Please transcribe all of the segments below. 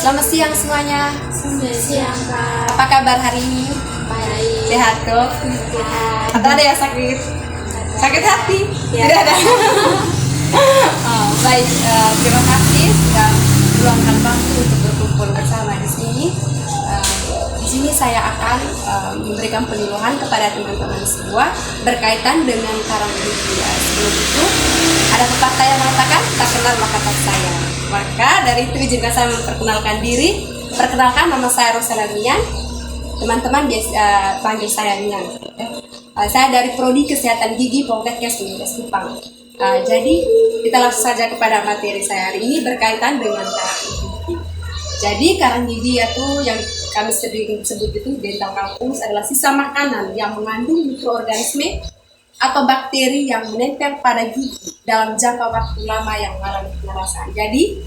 Selamat siang semuanya. Selamat siang, Kak. Apa kabar hari ini? Baik. Sehat kok? Sehat. Atau ada yang sakit? Sakit hati? Ya. Tidak ada. Baik, terima kasih sudah meluangkan waktu untuk berkumpul bersama di sini. Di sini saya akan memberikan penyuluhan kepada teman-teman semua berkaitan dengan karang gigi. Sebelum itu, ada pepatah yang mengatakan tak kenal maka tak sayang. Maka dari itu izinkan saya memperkenalkan diri. Perkenalkan, nama saya Rosana Mian. Teman-teman biasa panggil saya Mian. Saya dari Prodi Kesehatan Gigi Poltekkes Universitas Kupang. Jadi kita langsung saja kepada materi saya hari ini berkaitan dengan karang gigi. Jadi karang gigi itu yang kami sering sebut itu dental calculus adalah sisa makanan yang mengandung mikroorganisme atau bakteri yang menempel pada gigi dalam jangka waktu lama yang mengalami pengerasan. Jadi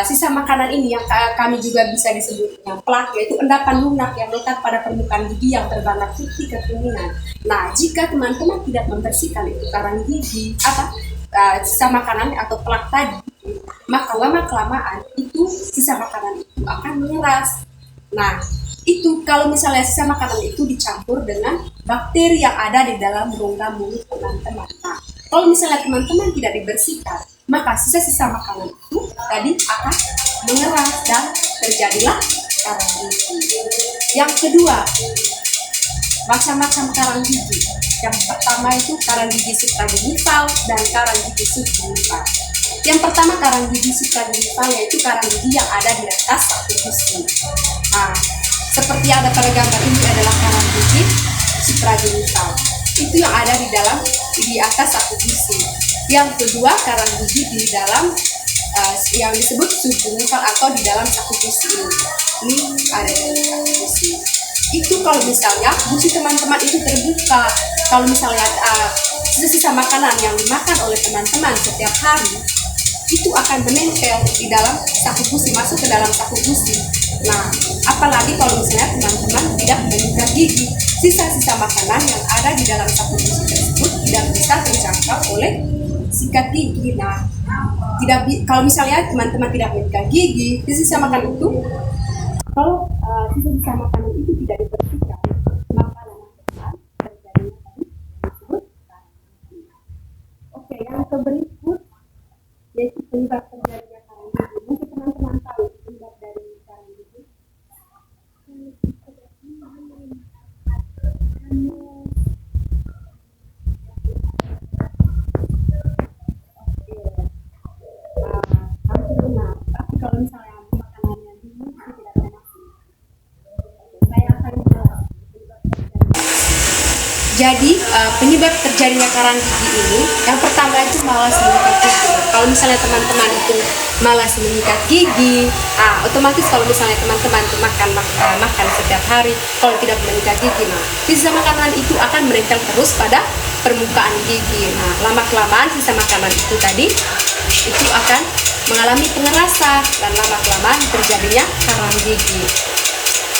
sisa makanan ini yang kami juga bisa disebut yang plak, yaitu endapan lunak yang melekat pada permukaan gigi yang berwarna putih kekuningan. Nah, jika teman-teman tidak membersihkan itu karang gigi sisa makanan atau plak tadi, maka lama-kelamaan itu sisa makanan itu akan mengeras. Nah, itu kalau misalnya sisa makanan itu dicampur dengan bakteri yang ada di dalam rongga mulut teman-teman. Nah, kalau misalnya teman-teman tidak dibersihkan, maka sisa-sisa makanan itu tadi akan mengeras dan terjadilah karang gigi. Yang kedua, macam-macam karang gigi. Yang pertama itu karang gigi supragingival dan karang gigi subgingival. Yang pertama karang gigi supragingival, yaitu karang gigi yang ada di atas satu gusi. Nah, seperti yang ada pada gambar ini adalah karang gigi supragingival. Itu yang ada di atas satu gusi. Yang kedua karang gigi di dalam yang disebut subgingival atau di dalam satu gusi ini. Ini ada di satu gusi. Itu kalau misalnya gusi teman-teman itu terbuka, kalau misalnya sisa-sisa makanan yang dimakan oleh teman-teman setiap hari itu akan menempel di dalam saku gusi, masuk ke dalam saku gusi. Nah, apalagi kalau misalnya teman-teman tidak menyikat gigi, sisa-sisa makanan yang ada di dalam saku gusi tersebut tidak bisa terjangkau oleh sikat gigi. Nah, kalau misalnya teman-teman tidak menyikat gigi, sisa makanan itu, kalau sisa-sisa makanan itu tidak dibersihkan, maka lama-kelamaan terjadi disebut karang gigi. Oke, yang berikut yaitu penyebab terjadinya karang gigi. Mungkin teman-teman tahu penyebab dari karang gigi. Hampir benar. Tapi kalau misalnya makanannya dulu itu tidak termasuk. Saya akan menjelaskan penyebab terjadinya. Jadi penyebab terjadinya karang gigi ini, yang pertama itu malas menyikat gigi. Kalau misalnya teman-teman itu malas menyikat gigi, otomatis kalau misalnya teman-teman itu makan setiap hari, kalau tidak menyikat gigi, nah sisa makanan itu akan menempel terus pada permukaan gigi. Nah, lama-kelamaan sisa makanan itu tadi itu akan mengalami pengerasan dan lama-kelamaan terjadinya karang gigi.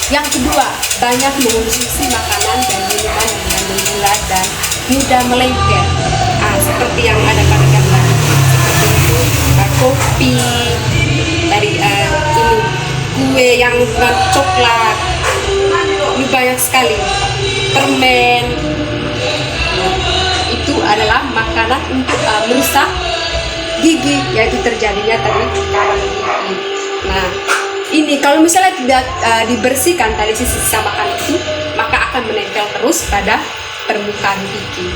Yang kedua, banyak mengonsumsi makanan dan minuman yang mengandung gula dan mudah melengket. Seperti yang ada pada gambar, seperti itu kopi, dari ini kue yang coklat, ini banyak sekali, permen. Itu adalah makanan untuk merusak gigi, yaitu terjadinya tadi karang gigi. Nah, ini kalau misalnya tidak dibersihkan tadi sisa makanan itu, maka akan menempel terus pada permukaan gigi.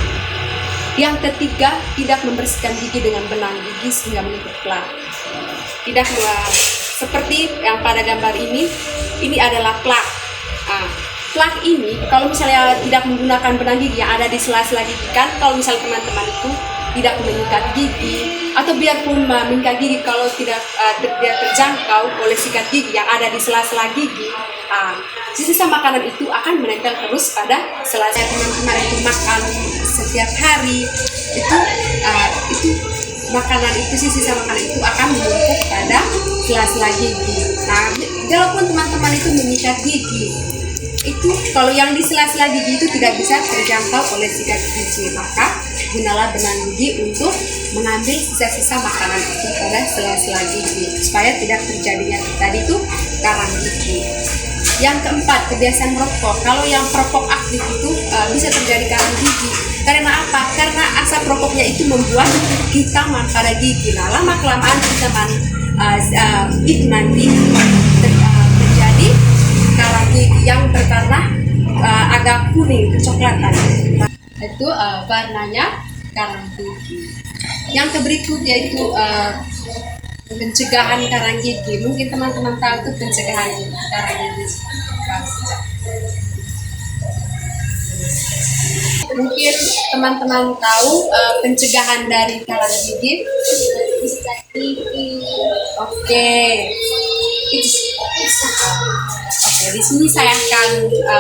Yang ketiga, tidak membersihkan gigi dengan benang gigi sehingga menimbulkan plak. Seperti yang pada gambar ini adalah plak. Plak ini kalau misalnya tidak menggunakan benang gigi yang ada di sela-sela gigi, kan kalau misalnya teman-teman itu tidak menyikat gigi atau biarpun menyikat gigi, kalau tidak terjangkau oleh sikat gigi yang ada di sela-sela gigi, sisa makanan itu akan menempel terus pada sela-sela. Teman-teman itu makan setiap hari, itu makanan itu, sisa makanan itu akan menumpuk pada sela-sela gigi. Nah, walaupun teman-teman itu menyikat gigi, itu kalau yang di sela-sela gigi itu tidak bisa terjangkau oleh sikat gigi, maka gunalah benang gigi untuk mengambil sisa-sisa makanan itu pada sela-sela gigi supaya tidak terjadinya tadi itu Yang keempat, kebiasaan merokok. Kalau yang perokok aktif itu bisa terjadi karang gigi. Karena apa? Karena asap rokoknya itu membuat hitaman pada gigi. Nah, lama kelamaan hitaman itu nanti terjadi karang gigi yang berwarna agak kuning kecoklatan. Itu warnanya karang gigi. Yang berikut yaitu pencegahan karang gigi. Mungkin teman-teman tahu tuh pencegahan karang gigi. Mungkin teman-teman tahu pencegahan dari karang gigi. Oke. Oke, di sini saya akan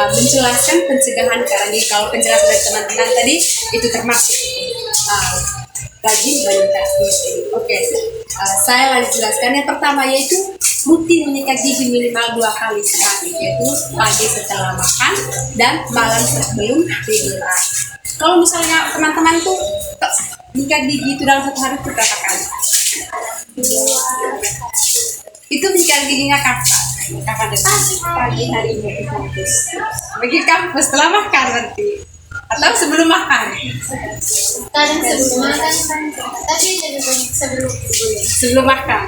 menjelaskan pencegahan karang gigi. Kalau penjelasan dari teman-teman tadi itu termasuk rajin menyikat gigi. Oke, saya lanjut jelaskan. Yang pertama yaitu rutin menyikat gigi minimal 2 kali sehari, yaitu pagi setelah makan dan malam sebelum tidur. Kalau misalnya teman-teman tuh menyikat gigi itu dalam satu hari berapa kali? Itu menyikat giginya kapan deh? Pagi hari ini pergi kampus setelah makan nanti atau sebelum makan? Kadang sebelum makan, tapi sebelum makan.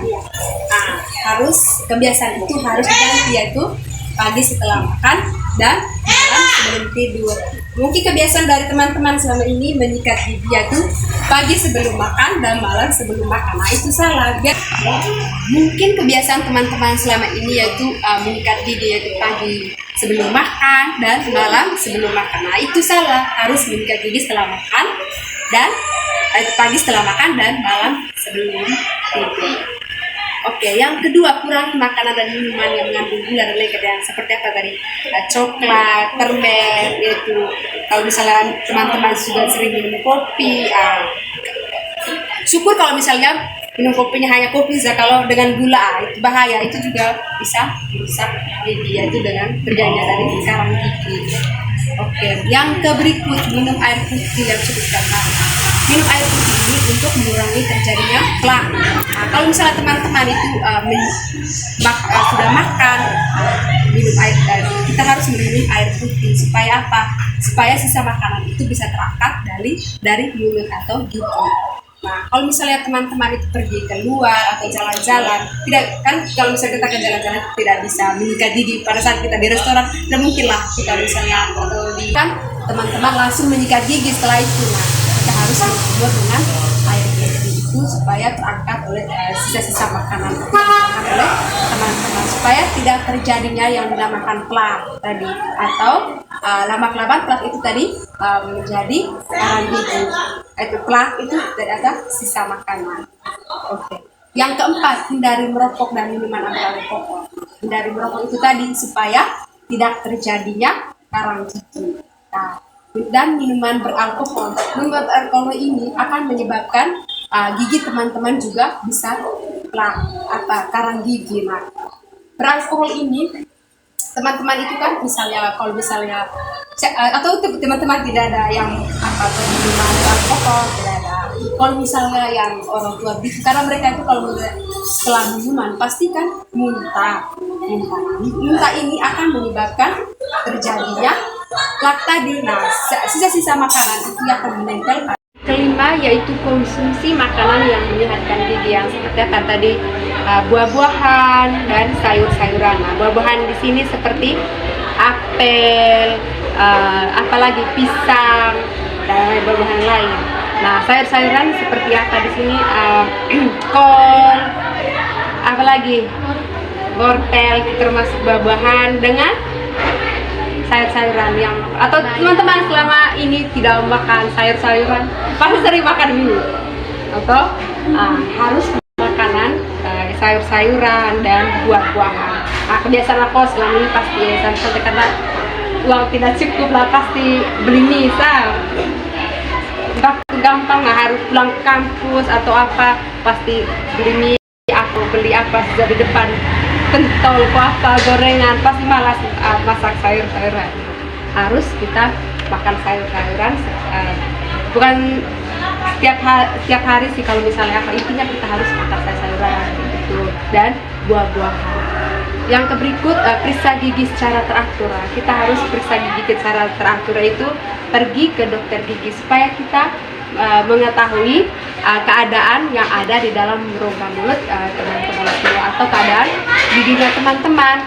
Nah, harus kebiasaan itu harus diganti, yaitu pagi setelah makan dan malam sebelum tidur. Mungkin kebiasaan dari teman-teman selama ini menyikat gigi yaitu pagi sebelum makan dan malam sebelum makan. Nah, itu salah. Mungkin kebiasaan teman-teman selama ini yaitu menyikat gigi yaitu pagi sebelum makan dan malam sebelum makan. Nah, itu salah. Harus menyikat gigi setelah makan dan pagi setelah makan dan malam sebelum tidur. Oke, yang kedua, kurangi makanan dan minuman yang mengandung gula dan lengket yang seperti apa tadi? Coklat, permen, yaitu kalau misalnya teman-teman sudah sering minum kopi, syukur kalau misalnya minum kopinya hanya kopi saja. Kalau dengan gula itu bahaya, itu juga bisa merusak gigi, yaitu dengan terjadinya dari karang gigi. Oke, yang berikut, minum air putih yang cukup banyak. Minum air putih ini untuk mengurangi terjadinya plak. Nah, kalau misalnya teman-teman itu sudah makan, minum air tadi, kita harus minum air putih supaya apa? Supaya sisa makanan itu bisa terangkat dari mulut atau gigi. Nah, kalau misalnya teman-teman itu pergi keluar atau jalan-jalan, tidak kan kalau misalnya kita ke jalan-jalan tidak bisa menyikat gigi pada saat kita di restoran, tidak mungkin lah kita misalnya atau di kan teman-teman langsung menyikat gigi setelah itu. Nah, kita harus membuat dengan air putih itu supaya terangkat oleh sisa-sisa makanan oleh teman-teman supaya tidak terjadinya yang dinamakan plak tadi atau lama-kelamaan plak itu tadi menjadi karang gigi. Itu plak itu tidak ada sisa makanan. Oke. Yang keempat, hindari merokok dan minuman beralkohol. Hindari merokok itu tadi supaya tidak terjadinya karang gigi. Nah, dan minuman beralkohol. Minuman beralkohol ini akan menyebabkan gigi teman-teman juga bisa plak karang gigi. Nah, beralkohol ini teman-teman itu kan misalnya kalau misalnya atau teman-teman tidak ada yang minuman alkohol, tidak ada. Kalau misalnya yang orang tua bikin, karena mereka itu kalau setelah minuman pasti kan muntah ini akan menyebabkan terjadinya plak tadi. Nah, sisa-sisa makanan itu akan menempel. Kelima yaitu konsumsi makanan yang menyehatkan gigi yang seperti apa tadi, buah-buahan dan sayur-sayuran. Nah, buah-buahan di sini seperti apel, apalagi pisang dan buah-buahan lain. Nah, sayur-sayuran seperti apa di sini? Kol, apalagi wortel, termasuk buah-buahan dengan sayur-sayuran yang atau teman-teman selama ini tidak makan sayur-sayuran pasti sering makan mie atau harus makanan sayur-sayuran dan buah-buahan. Nah, kebiasaan aku selama ini pasti sampai karena uang tidak cukup lah pasti beli mie gampang nggak harus pulang kampus atau apa pasti beli mie. Aku beli apa sudah di depan pentol apa gorengan pasti malas masak sayur-sayuran. Harus kita makan sayur-sayuran bukan setiap hari sih, kalau misalnya intinya kita harus makan sayur-sayuran gitu dan buah-buahan. Yang berikut periksa gigi secara teratur. Kita harus periksa gigi secara teratur, itu pergi ke dokter gigi supaya kita mengetahui keadaan yang ada di dalam rongga mulut teman-teman semua, atau keadaan giginya teman-teman,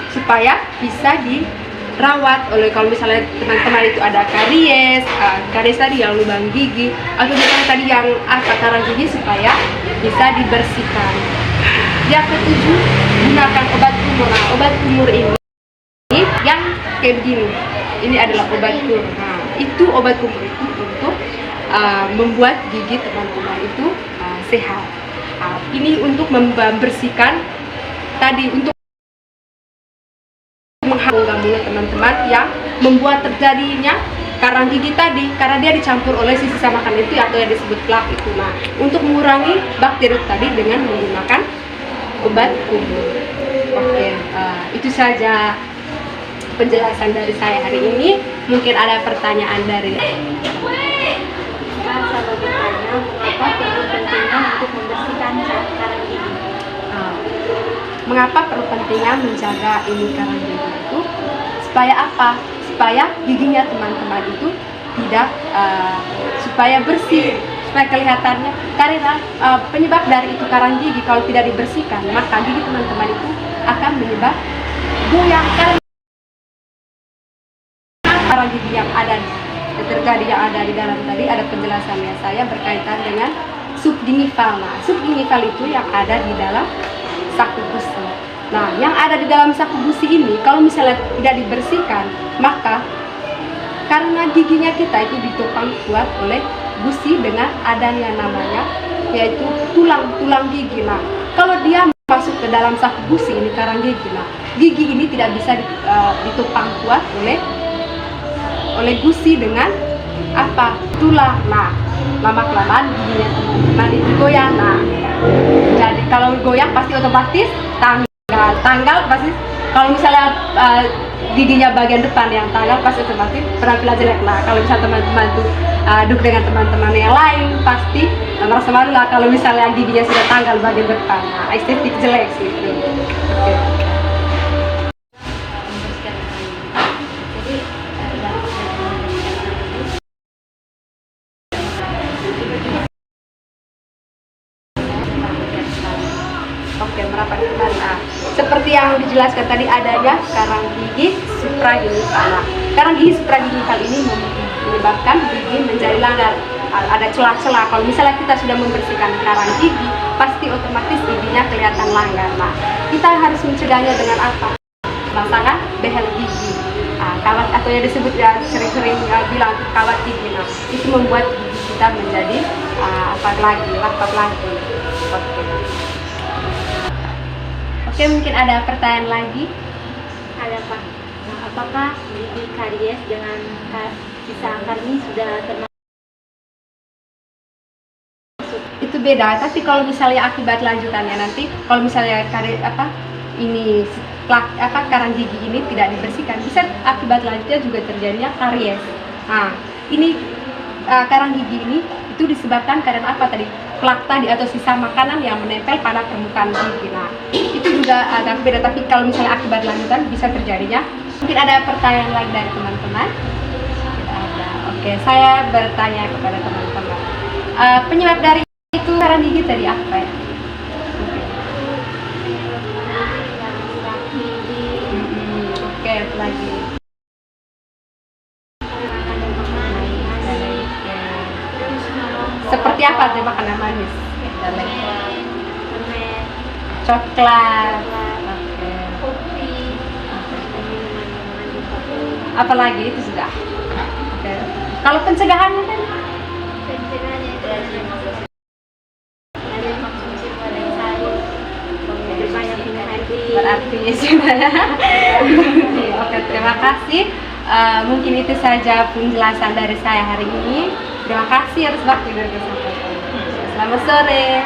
supaya bisa dirawat oleh, kalau misalnya teman-teman itu ada karies, karies tadi yang lubang gigi, atau misalnya tadi yang karang gigi, supaya bisa dibersihkan. Yang ketujuh, gunakan obat kumur. Nah, obat kumur ini yang kayak begini, ini adalah obat kumur. Nah, itu obat kumur itu untuk membuat gigi teman-teman itu sehat. Ini untuk membersihkan tadi, untuk menghaluskan mulut teman-teman yang membuat terjadinya karang gigi tadi, karena dia dicampur oleh sisa makanan itu atau yang disebut plak itu. Nah, untuk mengurangi bakteri tadi dengan menggunakan obat kumur. Oke, itu saja penjelasan dari saya hari ini. Mungkin ada pertanyaan dari Saya mau bertanya, apa perlu pentingnya untuk membersihkan karang gigi? Mengapa perlu pentingnya menjaga ini karang gigi itu? Supaya apa? Supaya giginya teman-teman itu tidak supaya bersih, supaya kelihatannya, karena penyebab dari itu karang gigi kalau tidak dibersihkan, maka gigi teman-teman itu akan menyebab goyang. Karang gigi yang ada terjadi yang ada di dalam tadi, ada penjelasannya saya berkaitan dengan subgingival. Nah, subgingival itu yang ada di dalam saku gusi. Nah, yang ada di dalam saku gusi ini kalau misalnya tidak dibersihkan, maka karena giginya kita itu ditopang kuat oleh gusi dengan adanya namanya yaitu tulang gigi. Nah, kalau dia masuk ke dalam saku gusi ini karang gigi, nah gigi ini tidak bisa ditopang kuat oleh gusi dengan apa? Tulang. Nah, lama-kelamaan giginya teman-teman itu goyang. Nah, jadi kalau goyang pasti otomatis tanggal pasti, kalau misalnya giginya bagian depan yang tanggal pasti otomatis penampilan jelek. Nah, kalau misalnya teman-teman tuh duduk dengan teman-teman yang lain pasti merasa malu lah kalau misalnya giginya sudah tanggal bagian depan. Nah, estetik jelek sih itu. Oke. Oke, merapat kembali. Nah, seperti yang dijelaskan tadi, adanya karang gigi supragingival. Nah, karang gigi supragingival ini menyebabkan gigi menjadi langgar. Ada celah-celah. Kalau misalnya kita sudah membersihkan karang gigi, pasti otomatis giginya kelihatan langgar. Nah, kita harus mencegahnya dengan apa? Pemasangan behel gigi. Kawat, atau yang disebut ya sering-sering bilang kawat gigi. Nah, itu membuat gigi kita menjadi rapat lagi. Oke, mungkin ada pertanyaan lagi? Ada Pak. Nah, apakah gigi karies dengan sisa akar ini sudah termasuk? Itu beda, tapi kalau misalnya akibat lanjutannya nanti, kalau misalnya karang gigi ini tidak dibersihkan, bisa akibat lanjutnya juga terjadinya karies. Nah, ini karang gigi ini itu disebabkan karena apa tadi? Plak tadi atau sisa makanan yang menempel pada permukaan gigi. Nah, itu juga agak beda, tapi kalau misalnya akibat lanjutan bisa terjadinya. Mungkin ada pertanyaan lagi dari teman-teman? Tidak ada. Oke, saya bertanya kepada teman-teman. Penyebab dari itu karang gigi tadi apa ya? Oke, apa lagi? Seperti apa sih makanan manis? Coklat. Oke. Kopi. Apalagi itu sudah. Oke. Kalau pencegahannya kan? Pencegahannya itu ada konsumsi goreng sayur, banyak minum air putih. Berarti sudah. Oke, terima kasih. Mungkin itu saja penjelasan dari saya hari ini. Terima kasih atas waktu yang disampaikan. Selamat sore.